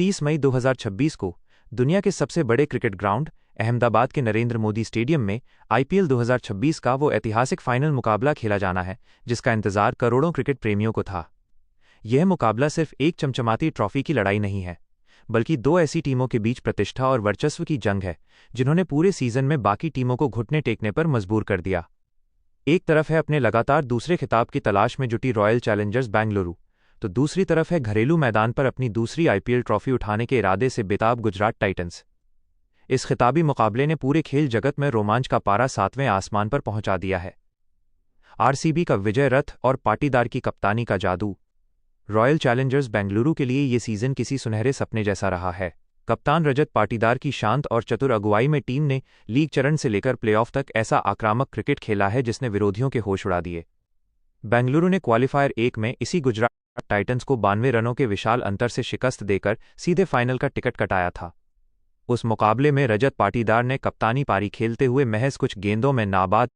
29 मई 2026 को दुनिया के सबसे बड़े क्रिकेट ग्राउंड अहमदाबाद के नरेंद्र मोदी स्टेडियम में आईपीएल 2026 का वो ऐतिहासिक फाइनल मुकाबला खेला जाना है जिसका इंतजार करोड़ों क्रिकेट प्रेमियों को था। यह मुकाबला सिर्फ एक चमचमाती ट्रॉफी की लड़ाई नहीं है, बल्कि दो ऐसी टीमों के बीच प्रतिष्ठा और वर्चस्व की जंग है जिन्होंने पूरे सीजन में बाकी टीमों को घुटने टेकने पर मजबूर कर दिया। एक तरफ है अपने लगातार दूसरे खिताब की तलाश में जुटी रॉयल चैलेंजर्स बेंगलुरु, तो दूसरी तरफ है घरेलू मैदान पर अपनी दूसरी आईपीएल ट्रॉफी उठाने के इरादे से बेताब गुजरात टाइटंस। इस खिताबी मुकाबले ने पूरे खेल जगत में रोमांच का पारा 7वें आसमान पर पहुंचा दिया है। आरसीबी का विजय रथ और पाटीदार की कप्तानी का जादू। रॉयल चैलेंजर्स बेंगलुरु के लिए ये सीजन किसी सुनहरे सपने जैसा रहा है। कप्तान रजत पाटीदार की शांत और चतुर अगुवाई में टीम ने लीग चरण से लेकर प्लेऑफ तक ऐसा आक्रामक क्रिकेट खेला है जिसने विरोधियों के होश उड़ा दिए। बेंगलुरु ने क्वालिफायर 1 में इसी गुजरात टाइटंस को 92 रनों के विशाल अंतर से शिकस्त देकर सीधे फाइनल का टिकट कटाया था। उस मुकाबले में रजत पाटीदार ने कप्तानी पारी खेलते हुए महज कुछ गेंदों में नाबाद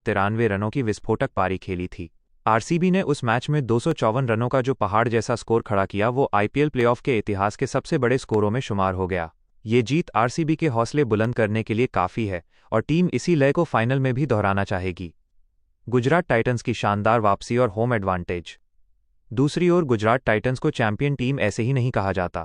93 रनों की विस्फोटक पारी खेली थी। आरसीबी ने उस मैच में 254 रनों का जो पहाड़ जैसा स्कोर खड़ा किया वो आईपीएल प्लेऑफ के इतिहास के सबसे बड़े स्कोरों में शुमार हो गया। ये जीत आरसीबी के हौसले बुलंद करने के लिए काफ़ी है और टीम इसी लय को फाइनल में भी दोहराना चाहेगी। गुजरात टाइटंस की शानदार वापसी और होम एडवांटेज। दूसरी ओर गुजरात टाइटंस को चैंपियन टीम ऐसे ही नहीं कहा जाता।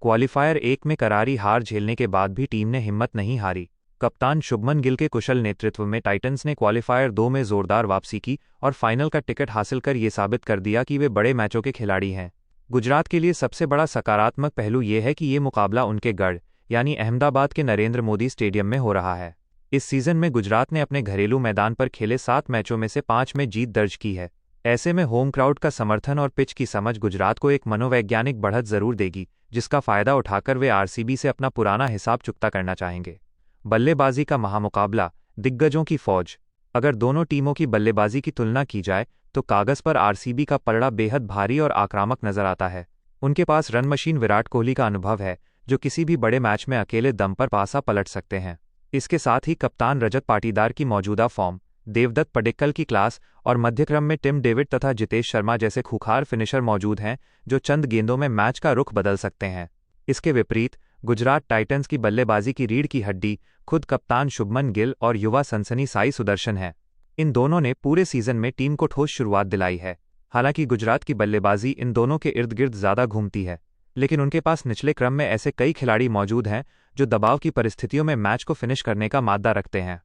क्वालिफायर 1 में करारी हार झेलने के बाद भी टीम ने हिम्मत नहीं हारी। कप्तान शुभमन गिल के कुशल नेतृत्व में टाइटंस ने क्वालिफायर 2 में जोरदार वापसी की और फाइनल का टिकट हासिल कर ये साबित कर दिया कि वे बड़े मैचों के खिलाड़ी हैं। गुजरात के लिए सबसे बड़ा सकारात्मक पहलू ये है कि ये मुकाबला उनके गढ़ यानी अहमदाबाद के नरेंद्र मोदी स्टेडियम में हो रहा है। इस सीजन में गुजरात ने अपने घरेलू मैदान पर खेले 7 मैचों में से 5 में जीत दर्ज की है। ऐसे में होम क्राउड का समर्थन और पिच की समझ गुजरात को एक मनोवैज्ञानिक बढ़त जरूर देगी, जिसका फायदा उठाकर वे आरसीबी से अपना पुराना हिसाब चुकता करना चाहेंगे। बल्लेबाजी का महामुकाबला, दिग्गजों की फौज। अगर दोनों टीमों की बल्लेबाजी की तुलना की जाए तो कागज पर आरसीबी का पलड़ा बेहद भारी और आक्रामक नजर आता है। उनके पास रन मशीन विराट कोहली का अनुभव है जो किसी भी बड़े मैच में अकेले दम पर पासा पलट सकते हैं। इसके साथ ही कप्तान रजत पाटीदार की मौजूदा फॉर्म, देवदत्त पडिक्कल की क्लास और मध्यक्रम में टिम डेविड तथा जितेश शर्मा जैसे खूंखार फिनिशर मौजूद हैं जो चंद गेंदों में मैच का रुख बदल सकते हैं। इसके विपरीत गुजरात टाइटंस की बल्लेबाजी की रीढ़ की हड्डी खुद कप्तान शुभमन गिल और युवा सनसनी साई सुदर्शन है। इन दोनों ने पूरे सीजन में टीम को ठोस शुरुआत दिलाई है। हालांकि गुजरात की बल्लेबाजी इन दोनों के इर्द गिर्द ज्यादा घूमती है, लेकिन उनके पास निचले क्रम में ऐसे कई खिलाड़ी मौजूद हैं जो दबाव की परिस्थितियों में मैच को फिनिश करने का माद्दा रखते हैं।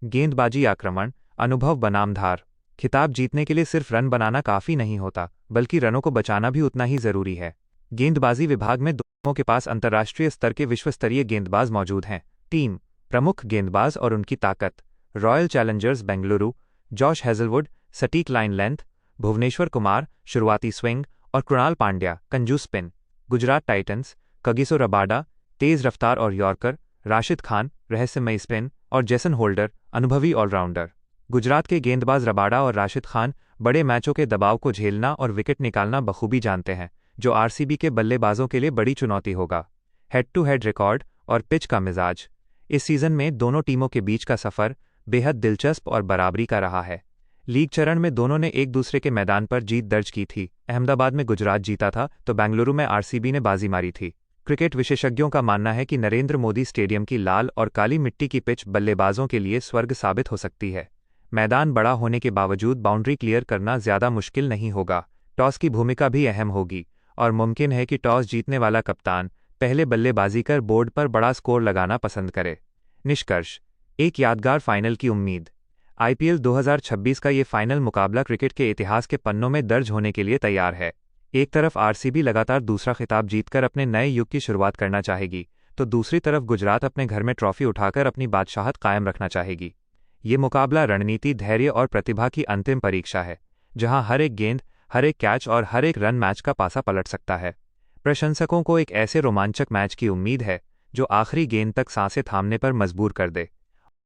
गेंदबाजी आक्रमण, अनुभव बनाम धार। खिताब जीतने के लिए सिर्फ रन बनाना काफी नहीं होता, बल्कि रनों को बचाना भी उतना ही जरूरी है। गेंदबाजी विभाग में दोनों के पास अंतर्राष्ट्रीय स्तर के विश्वस्तरीय गेंदबाज मौजूद हैं। टीम प्रमुख गेंदबाज और उनकी ताकत। Royal Challengers Bengaluru, Josh Hazlewood, सटीक लाइन लेंथ, भुवनेश्वर कुमार, शुरुआती स्विंग और कृणाल पांड्या, कंजूस spin. Gujarat Titans, Kagiso Rabada, तेज रफ्तार और यॉर्कर, राशिद खान, रहस्यमयी स्पिन और जेसन होल्डर, अनुभवी ऑलराउंडर। गुजरात के गेंदबाज रबाडा और राशिद खान बड़े मैचों के दबाव को झेलना और विकेट निकालना बखूबी जानते हैं, जो आरसीबी के बल्लेबाजों के लिए बड़ी चुनौती होगा। हेड टू हेड रिकॉर्ड और पिच का मिजाज। इस सीजन में दोनों टीमों के बीच का सफर बेहद दिलचस्प और बराबरी का रहा है। लीग चरण में दोनों ने एक दूसरे के मैदान पर जीत दर्ज की थी। अहमदाबाद में गुजरात जीता था तो बेंगलुरु में आरसीबी ने बाजी मारी थी। क्रिकेट विशेषज्ञों का मानना है कि नरेंद्र मोदी स्टेडियम की लाल और काली मिट्टी की पिच बल्लेबाजों के लिए स्वर्ग साबित हो सकती है। मैदान बड़ा होने के बावजूद बाउंड्री क्लियर करना ज्यादा मुश्किल नहीं होगा। टॉस की भूमिका भी अहम होगी और मुमकिन है कि टॉस जीतने वाला कप्तान पहले बल्लेबाजी कर बोर्ड पर बड़ा स्कोर लगाना पसंद करे। निष्कर्ष, एक यादगार फाइनल की उम्मीद। आईपीएल 2026 का ये फाइनल मुकाबला क्रिकेट के इतिहास के पन्नों में दर्ज होने के लिए तैयार है। एक तरफ आरसीबी लगातार दूसरा खिताब जीतकर अपने नए युग की शुरुआत करना चाहेगी, तो दूसरी तरफ गुजरात अपने घर में ट्रॉफी उठाकर अपनी बादशाहत कायम रखना चाहेगी। ये मुकाबला रणनीति, धैर्य और प्रतिभा की अंतिम परीक्षा है, जहां हर एक गेंद, हर एक कैच और हर एक रन मैच का पासा पलट सकता है। प्रशंसकों को एक ऐसे रोमांचक मैच की उम्मीद है जो आखिरी गेंद तक सांसें थामने पर मजबूर कर दे।